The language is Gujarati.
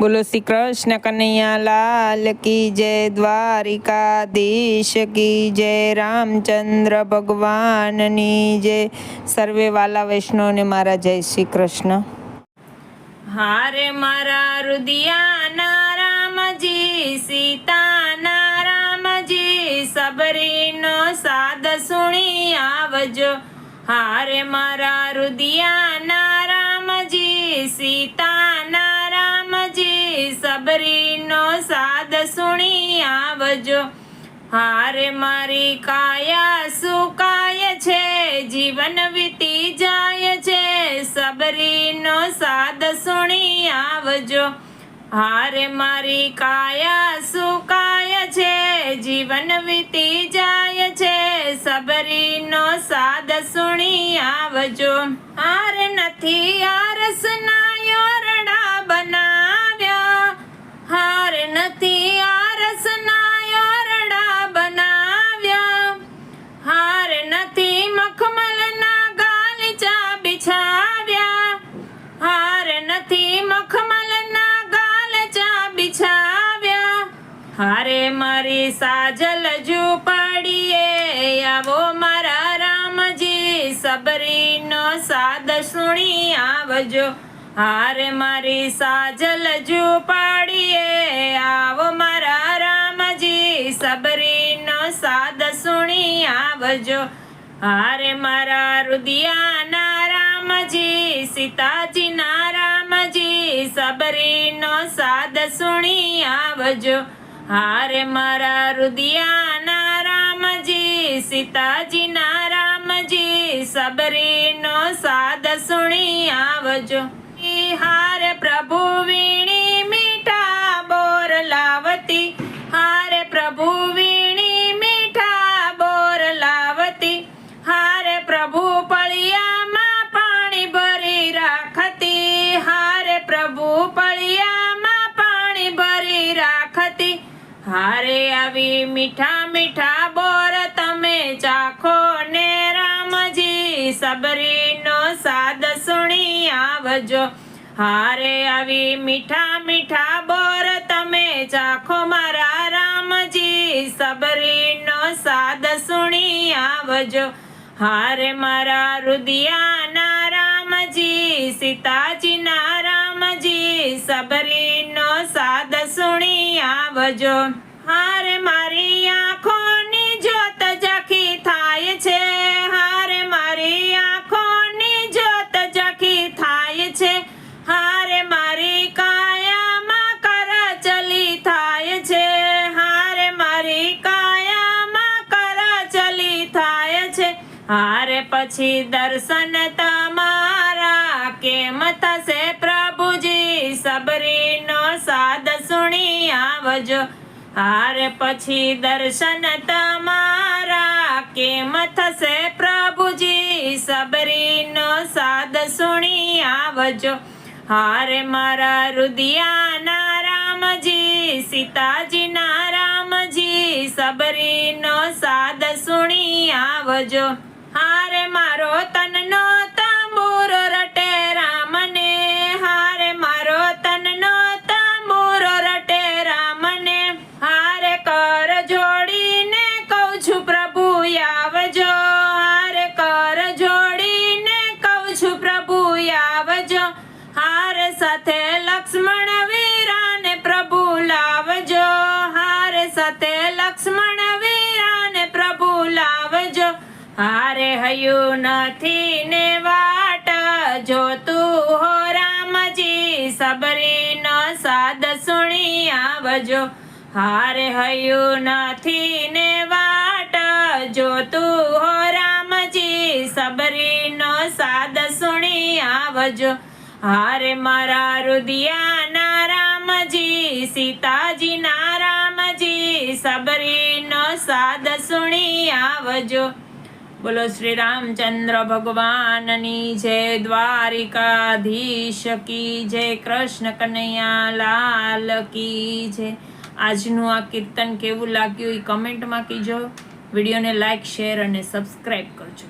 બોલો શ્રી કૃષ્ણ કનૈયા લાલ કી જય, દ્વારિકાધીશ કી જય, રામચંદ્ર ભગવાનની જય। સર્વે વાલા વૈષ્ણવને મારા જય શ્રી કૃષ્ણ। હારે મારા રુદિયાના રામજી, સીતાના રામજી, સબરીનો સાદ સુણી આવજો। હારે મારા રુદિયાના રામજી, સીતાના સબરીનો સાદ સુણી આવજો। હારે મારી કાયા સુકાય છે, જીવન વીતી જાય છે, સબરીનો સાદ સુણી આવજો। હારે મારી કાયા સુકાય છે, જીવન વીતી જાય છે, સબરીનો સાદ સુણી આવજો। હારે નથી આરસના યોરડા બનાવ્યા, હાર નથી આરસના યોરડા બનાવ્યા, હાર નથી મખમલના ગાલીચા બિછાવ્યા, હાર નથી મખમલના ગાલીચા બિછાવ્યા। હારે મારી સાજલ ઝૂંપડીએ આવો મારા રામજી, સબરીનો સાદ સુણી આવજો। હારે મારી સાજલ ઝૂંપડીએ આવો મારા રામજી, સબરીનો સાદ સુણી આવજો। હારે મારા રુદિયાના રામજી, સીતાજીના રામજી, સબરીનો સાદ સુણી આવજો। હારે મારા રુદિયાના રામજી, સીતાજીના રામજી, સબરીનો સાદ સુણી આવજો। હારે પ્રભુ વીણી મીઠા બોર લાવતી, હારે પ્રભુ વીણી મીઠા બોર લાવતી, હારે પ્રભુ પળિયામાં પાણી ભરી રાખતી, હારે પ્રભુ પળિયામાં પાણી ભરી રાખતી। હારે આવી મીઠા મીઠા બોર તમે ચાખો ને રામજી, સબરીનો સાદ સુણી આવજો। હારે આવી મીઠા મીઠા બોર તમે ચાખો મારા રામજી, સબરીનો સાદ સુણી આવજો। હારે મારા રુદિયાના રામજી, સીતાજીના રામજી, સબરીનો સાદ સુણી આવજો। હારે મારી આંખોની જ્યોત ઝાંખી થાય છે, હારે મારી આંખોની જ્યોત ઝાંખી થાય છે, હારે મારી કાયામાં કરચલી થાય છે, હારે મારી કાયામાં કરચલી થાય છે। હારે પછી દર્શન તમારા કેમ થશે પ્રભુજી, સબરીનો સાદ સુણી આવજો। હારે પછી દર્શન તમારા કેમ થશે પ્રભુજી, સબરીનો સાદ સુણી આવજો। હારે મારા રુદિયાના રામજી, સીતાજીના રામજી, સબરીનો સાદ સુણી આવજો। હારે મારો તનનો તંબુરો રટે રામને, હારે મારો તનનો તંબુરો રટે રામને, હારે કર જોડીને કહું છું પ્રભુ આવજો, હારે કર જોડીને કહું છું પ્રભુ આવજો। હારે સાથે લક્ષ્મણ વીરાને પ્રભુ લાવજો, હારે સાથે લક્ષ્મણ વીરાને પ્રભુ લાવજો। હારે હયું નથી ને વાટ જોતું હો રામજી, સબરીનો સાદ સુણી આવજો। હારે હયું નથી ને વાટ જોતું હો રામજી, સબરીનો સાદ સુણી આવજો। હારે મારા રુદિયાના રામજી, સીતાજીના રામજી, સબરીનો સાદ સુણી આવજો। બોલો શ્રી રામચંદ્ર ભગવાનની જય, દ્વારિકાધીશ કી જય, કૃષ્ણ કનૈયા લાલ કી જય। આજનું આ કીર્તન કેવું લાગ્યું એ કમેન્ટમાં કીજો। વિડીયોને લાઈક, શેર અને સબસ્ક્રાઈબ કરજો।